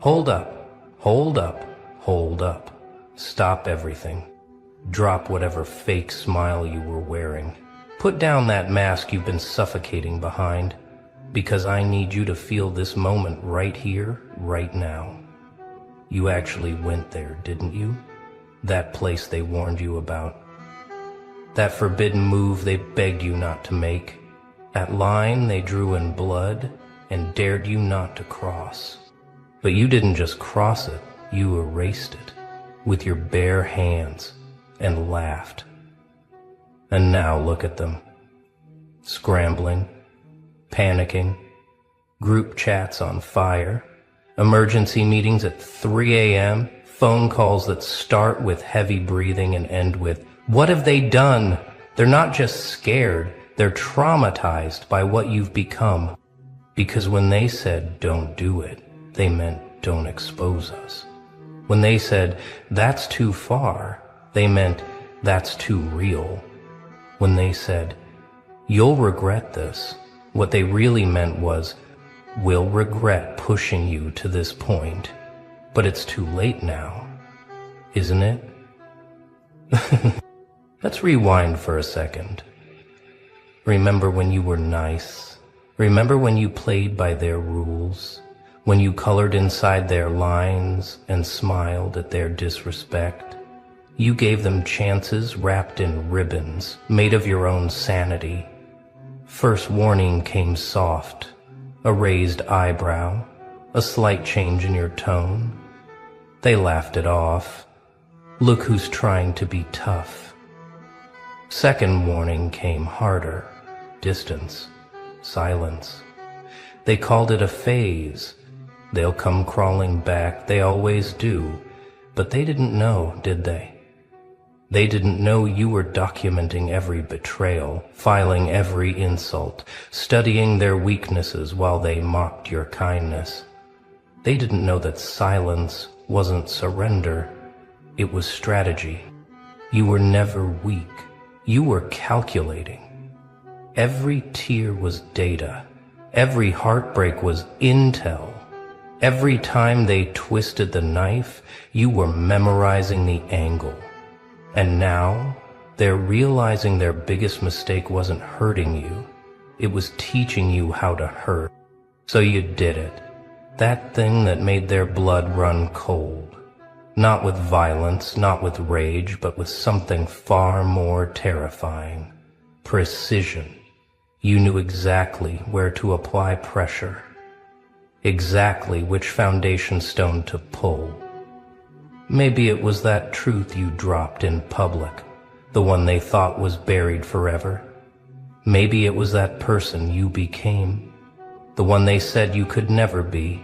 Hold up, hold up, hold up. Stop everything. Drop whatever fake smile you were wearing. Put down that mask you've been suffocating behind, because I need you to feel this moment right here, right now. You actually went there, didn't you? That place they warned you about. That forbidden move they begged you not to make. That line they drew in blood and dared you not to cross. But you didn't just cross it, you erased it with your bare hands and laughed. And now look at them. Scrambling, panicking, group chats on fire, emergency meetings at 3 a.m., phone calls that start with heavy breathing and end with, "What have they done?" They're not just scared, they're traumatized by what you've become. Because when they said, "Don't do it," they meant, "Don't expose us." When they said, "That's too far," they meant, "That's too real." When they said, "You'll regret this," what they really meant was, "We'll regret pushing you to this point, but it's too late now, isn't it?" Let's rewind for a second. Remember when you were nice? Remember when you played by their rules? When you colored inside their lines and smiled at their disrespect? You gave them chances wrapped in ribbons, made of your own sanity. First warning came soft, a raised eyebrow, a slight change in your tone. They laughed it off. Look who's trying to be tough. Second warning came harder, distance, silence. They called it a phase. They'll come crawling back, they always do. But they didn't know, did they? They didn't know you were documenting every betrayal, filing every insult, studying their weaknesses while they mocked your kindness. They didn't know that silence wasn't surrender, it was strategy. You were never weak, you were calculating. Every tear was data, every heartbreak was intel. Every time they twisted the knife, you were memorizing the angle. And now, they're realizing their biggest mistake wasn't hurting you. It was teaching you how to hurt. So you did it. That thing that made their blood run cold. Not with violence, not with rage, but with something far more terrifying. Precision. You knew exactly where to apply pressure. Exactly which foundation stone to pull. Maybe it was that truth you dropped in public, the one they thought was buried forever. Maybe it was that person you became, the one they said you could never be.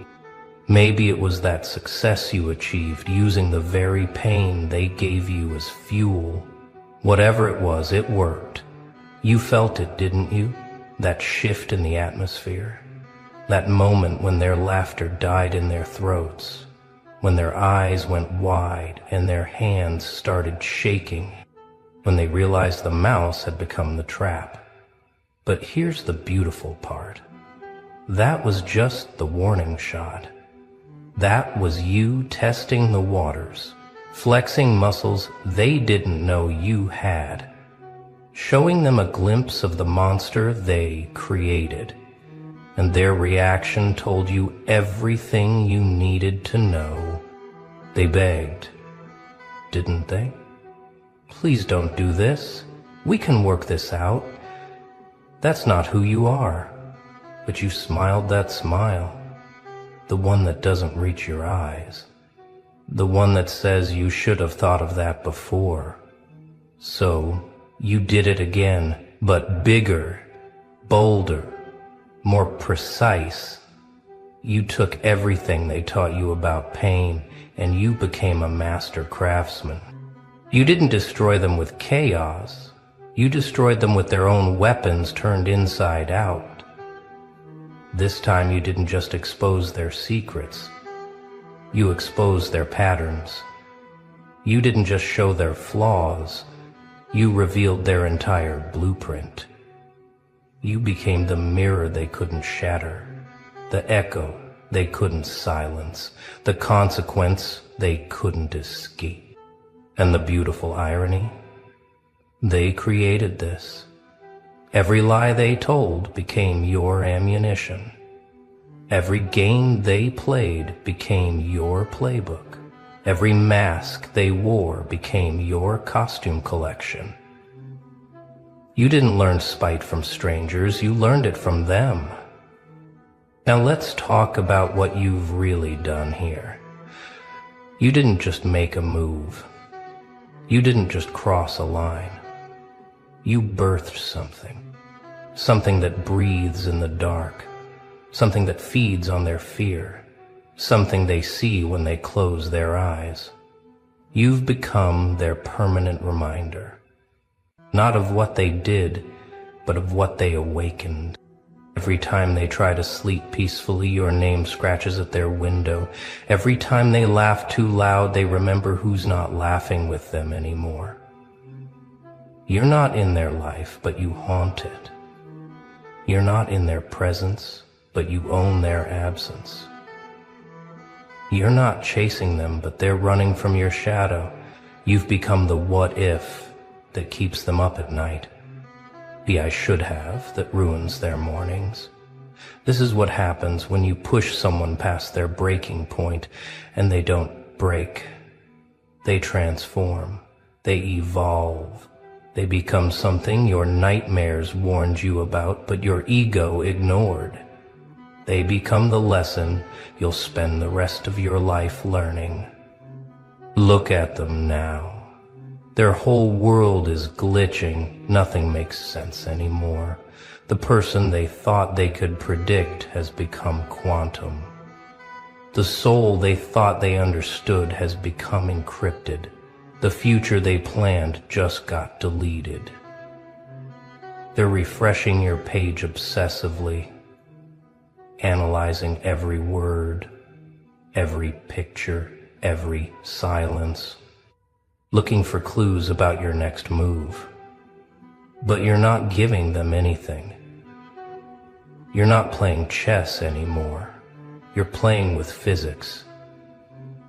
Maybe it was that success you achieved using the very pain they gave you as fuel. Whatever it was, it worked. You felt it, didn't you? That shift in the atmosphere. That moment when their laughter died in their throats. When their eyes went wide and their hands started shaking, when they realized the mouse had become the trap. But here's the beautiful part. That was just the warning shot. That was you testing the waters, flexing muscles they didn't know you had, showing them a glimpse of the monster they created. And their reaction told you everything you needed to know. They begged, didn't they? Please don't do this. We can work this out. That's not who you are. But you smiled that smile, the one that doesn't reach your eyes, the one that says you should have thought of that before. So you did it again, but bigger, bolder, more precise. You took everything they taught you about pain, and you became a master craftsman. You didn't destroy them with chaos. You destroyed them with their own weapons turned inside out. This time you didn't just expose their secrets. You exposed their patterns. You didn't just show their flaws. You revealed their entire blueprint. You became the mirror they couldn't shatter, the echo they couldn't silence, the consequence they couldn't escape. And the beautiful irony? They created this. Every lie they told became your ammunition. Every game they played became your playbook. Every mask they wore became your costume collection. You didn't learn spite from strangers, you learned it from them. Now let's talk about what you've really done here. You didn't just make a move. You didn't just cross a line. You birthed something. Something that breathes in the dark. Something that feeds on their fear. Something they see when they close their eyes. You've become their permanent reminder. Not of what they did, but of what they awakened. Every time they try to sleep peacefully, your name scratches at their window. Every time they laugh too loud, they remember who's not laughing with them anymore. You're not in their life, but you haunt it. You're not in their presence, but you own their absence. You're not chasing them, but they're running from your shadow. You've become the what if that keeps them up at night. The I should have that ruins their mornings. This is what happens when you push someone past their breaking point and they don't break. They transform. They evolve. They become something your nightmares warned you about, but your ego ignored. They become the lesson you'll spend the rest of your life learning. Look at them now. Their whole world is glitching. Nothing makes sense anymore. The person they thought they could predict has become quantum. The soul they thought they understood has become encrypted. The future they planned just got deleted. They're refreshing your page obsessively, analyzing every word, every picture, every silence, looking for clues about your next move. But you're not giving them anything. You're not playing chess anymore. You're playing with physics.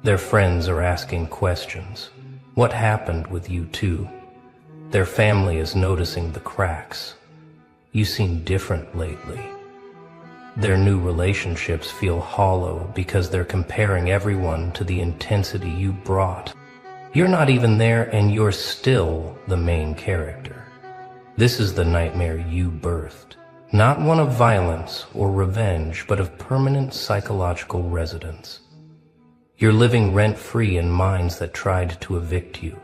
Their friends are asking questions. What happened with you two? Their family is noticing the cracks. You seem different lately. Their new relationships feel hollow because they're comparing everyone to the intensity you brought. You're not even there and you're still the main character. This is the nightmare you birthed. Not one of violence or revenge, but of permanent psychological residence. You're living rent-free in minds that tried to evict you.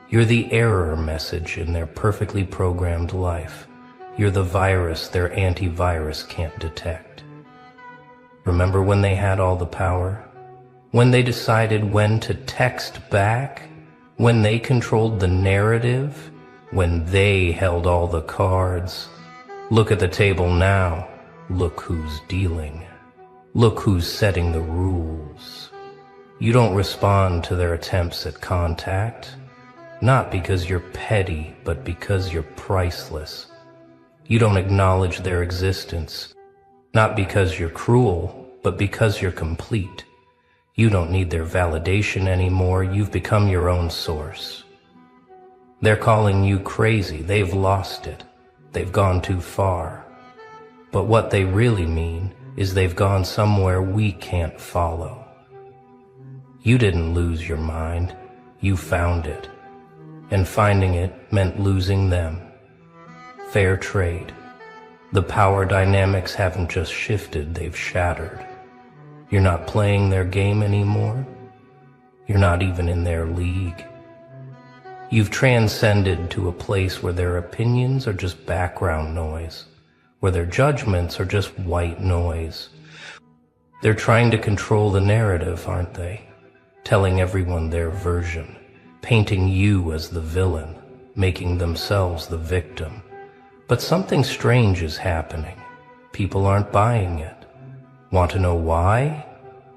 You're the error message in their perfectly programmed life. You're the virus their antivirus can't detect. Remember when they had all the power? When they decided when to text back? When they controlled the narrative? When they held all the cards? Look at the table now. Look who's dealing. Look who's setting the rules. You don't respond to their attempts at contact, not because you're petty, but because you're priceless. You don't acknowledge their existence, not because you're cruel, but because you're complete. You don't need their validation anymore. You've become your own source. They're calling you crazy. They've lost it. They've gone too far. But what they really mean is they've gone somewhere we can't follow. You didn't lose your mind. You found it. And finding it meant losing them. Fair trade. The power dynamics haven't just shifted, they've shattered. You're not playing their game anymore. You're not even in their league. You've transcended to a place where their opinions are just background noise, where their judgments are just white noise. They're trying to control the narrative, aren't they? Telling everyone their version, painting you as the villain, making themselves the victim. But something strange is happening. People aren't buying it. Want to know why?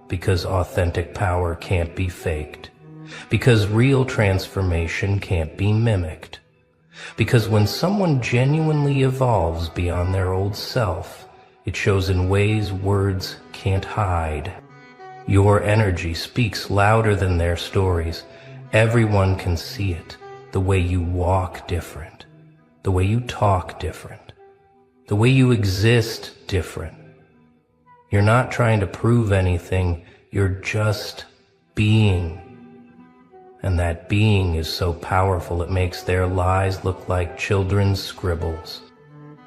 Because authentic power can't be faked. Because real transformation can't be mimicked. Because when someone genuinely evolves beyond their old self, It shows in ways words can't hide. Your energy speaks louder than their stories. Everyone can see it. The way you walk different. The way you talk different. The way you exist different. You're not trying to prove anything. You're just being. And that being is so powerful it makes their lies look like children's scribbles.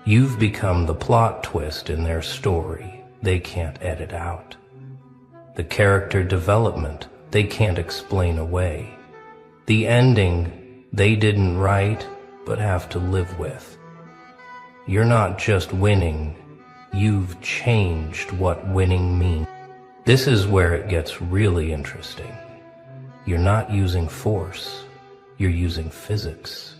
You've become the plot twist in their story they can't edit out. The character development they can't explain away. The ending they didn't write but have to live with. You're not just winning, you've changed what winning means. This is where it gets really interesting. You're not using force, you're using physics.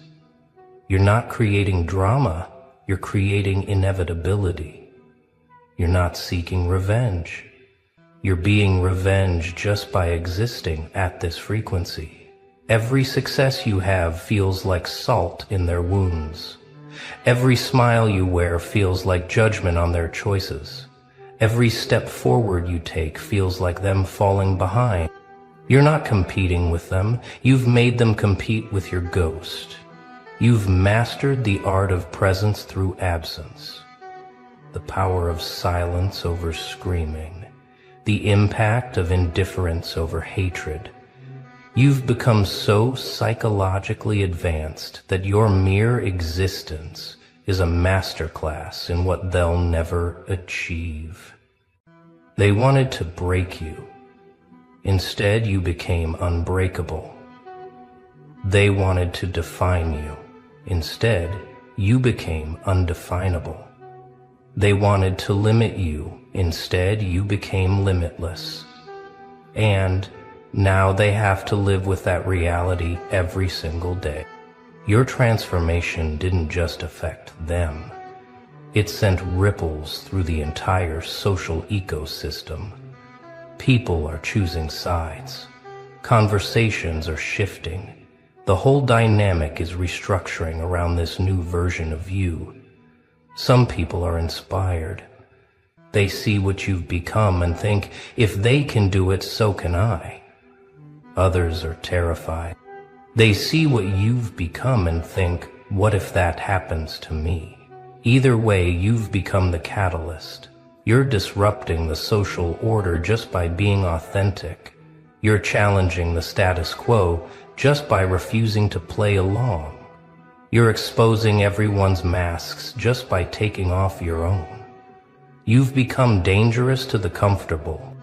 You're not creating drama, you're creating inevitability. You're not seeking revenge. You're being revenged just by existing at this frequency. Every success you have feels like salt in their wounds. Every smile you wear feels like judgment on their choices. Every step forward you take feels like them falling behind. You're not competing with them. You've made them compete with your ghost. You've mastered the art of presence through absence. The power of silence over screaming. The impact of indifference over hatred. You've become so psychologically advanced that your mere existence is a masterclass in what they'll never achieve. They wanted to break you. Instead, you became unbreakable. They wanted to define you. Instead, you became undefinable. They wanted to limit you. Instead, you became limitless. And now they have to live with that reality every single day. Your transformation didn't just affect them. It sent ripples through the entire social ecosystem. People are choosing sides. Conversations are shifting. The whole dynamic is restructuring around this new version of you. Some people are inspired. They see what you've become and think, if they can do it, so can I. Others are terrified. They see what you've become and think, what if that happens to me? Either way, you've become the catalyst. You're disrupting the social order just by being authentic. You're challenging the status quo just by refusing to play along. You're exposing everyone's masks just by taking off your own. You've become dangerous to the comfortable.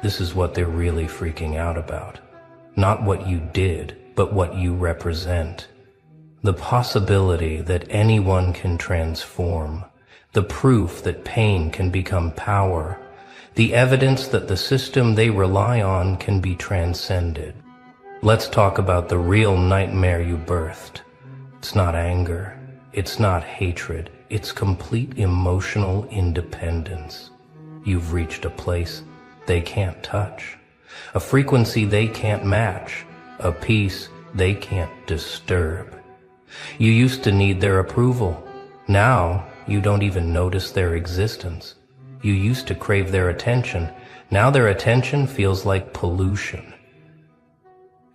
This is what they're really freaking out about. Not what you did, but what you represent. The possibility that anyone can transform. The proof that pain can become power. The evidence that the system they rely on can be transcended. Let's talk about the real nightmare you birthed. It's not anger. It's not hatred. It's complete emotional independence. You've reached a place they can't touch. A frequency they can't match. A peace they can't disturb. You used to need their approval. Now, you don't even notice their existence. You used to crave their attention. Now their attention feels like pollution.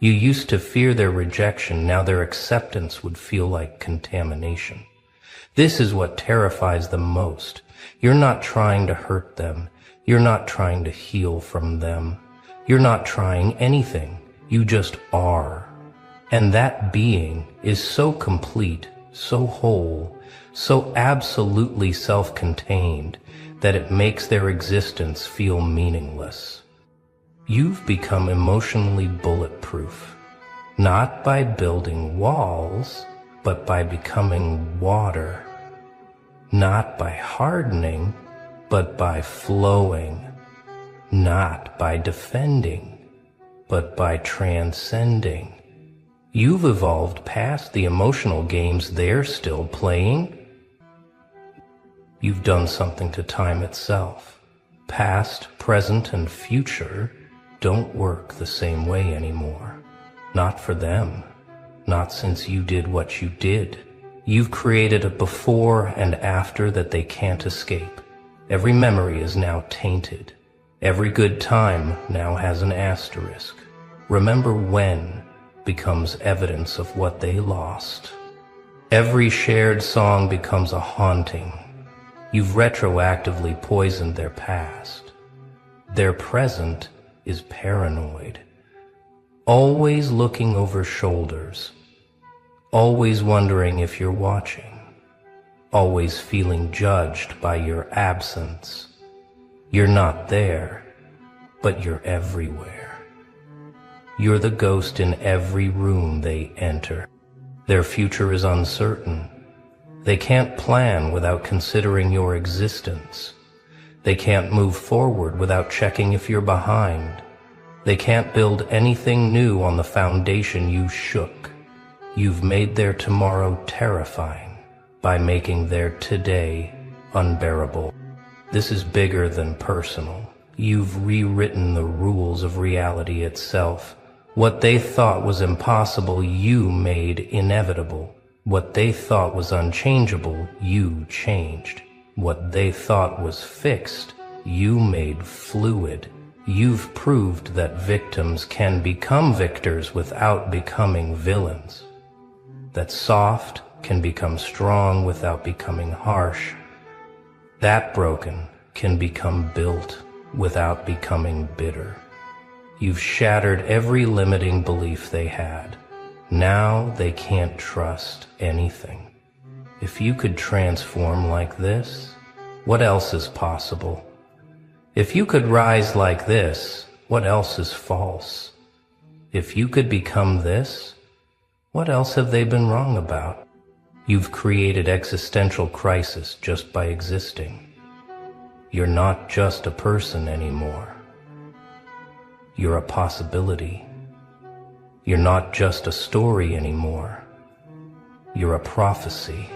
You used to fear their rejection. Now their acceptance would feel like contamination. This is what terrifies them most. You're not trying to hurt them. You're not trying to heal from them. You're not trying anything. You just are. And that being is so complete, so whole, so absolutely self-contained that it makes their existence feel meaningless. You've become emotionally bulletproof, not by building walls, but by becoming water. Not by hardening, but by flowing. Not by defending, but by transcending. You've evolved past the emotional games they're still playing. You've done something to time itself. Past, present, and future don't work the same way anymore. Not for them. Not since you did what you did. You've created a before and after that they can't escape. Every memory is now tainted. Every good time now has an asterisk. Remember when becomes evidence of what they lost. Every shared song becomes a haunting. You've retroactively poisoned their past. Their present is paranoid. Always looking over shoulders. Always wondering if you're watching. Always feeling judged by your absence. You're not there, but you're everywhere. You're the ghost in every room they enter. Their future is uncertain. They can't plan without considering your existence. They can't move forward without checking if you're behind. They can't build anything new on the foundation you shook. You've made their tomorrow terrifying by making their today unbearable. This is bigger than personal. You've rewritten the rules of reality itself. What they thought was impossible, you made inevitable. What they thought was unchangeable, you changed. What they thought was fixed, you made fluid. You've proved that victims can become victors without becoming villains. That soft can become strong without becoming harsh. That broken can become built without becoming bitter. You've shattered every limiting belief they had. Now they can't trust anything. If you could transform like this, what else is possible? If you could rise like this, what else is false? If you could become this, what else have they been wrong about? You've created existential crisis just by existing. You're not just a person anymore. You're a possibility. You're not just a story anymore. You're a prophecy.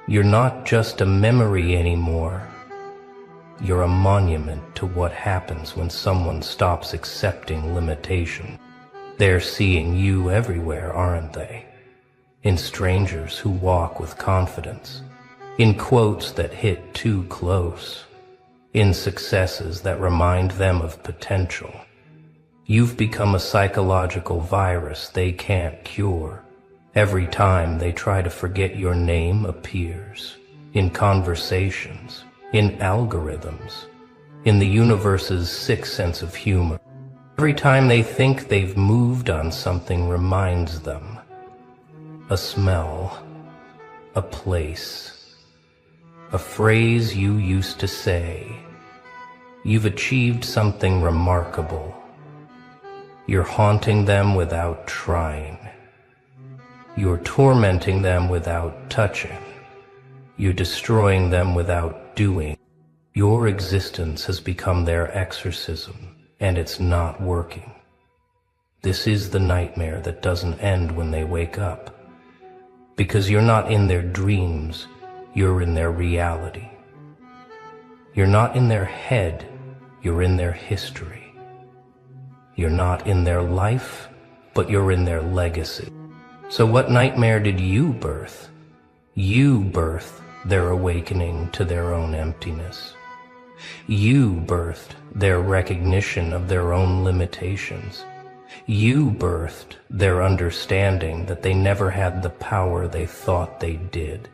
You're not just a memory anymore. You're a monument to what happens when someone stops accepting limitation. They're seeing you everywhere, aren't they? In strangers who walk with confidence. In quotes that hit too close. In successes that remind them of potential. You've become a psychological virus they can't cure. Every time they try to forget, your name appears. In conversations, in algorithms, in the universe's sixth sense of humor. Every time they think they've moved on, something reminds them. A smell, a place, a phrase you used to say. You've achieved something remarkable. You're haunting them without trying. You're tormenting them without touching. You're destroying them without doing. Your existence has become their exorcism, and it's not working. This is the nightmare that doesn't end when they wake up. Because you're not in their dreams, you're in their reality. You're not in their head, you're in their history. You're not in their life, but you're in their legacy. So what nightmare did you birth? You birthed their awakening to their own emptiness. You birthed their recognition of their own limitations. You birthed their understanding that they never had the power they thought they did.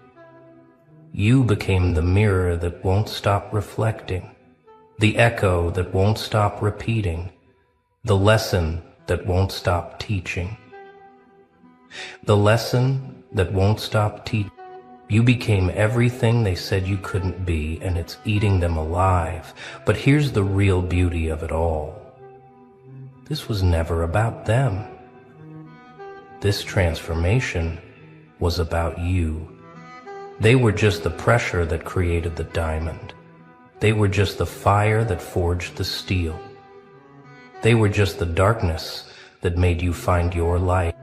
You became the mirror that won't stop reflecting, the echo that won't stop repeating, the lesson that won't stop teaching. The lesson that won't stop teaching. You became everything they said you couldn't be, and it's eating them alive. But here's the real beauty of it all. This was never about them. This transformation was about you. They were just the pressure that created the diamond. They were just the fire that forged the steel. They were just the darkness that made you find your light.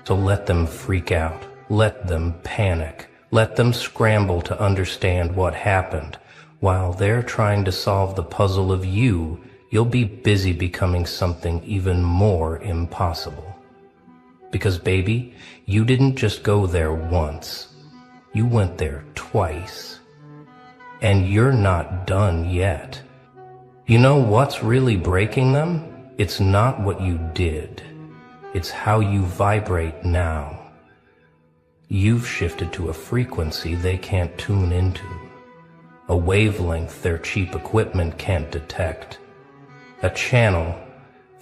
So let them freak out. Let them panic. Let them scramble to understand what happened. While they're trying to solve the puzzle of you, you'll be busy becoming something even more impossible. Because baby, you didn't just go there once. You went there twice. And you're not done yet. You know what's really breaking them? It's not what you did. It's how you vibrate now. You've shifted to a frequency they can't tune into, a wavelength their cheap equipment can't detect, a channel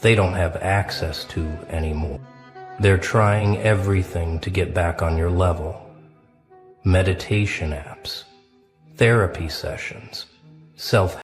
they don't have access to anymore. They're trying everything to get back on your level. Meditation apps, therapy sessions, self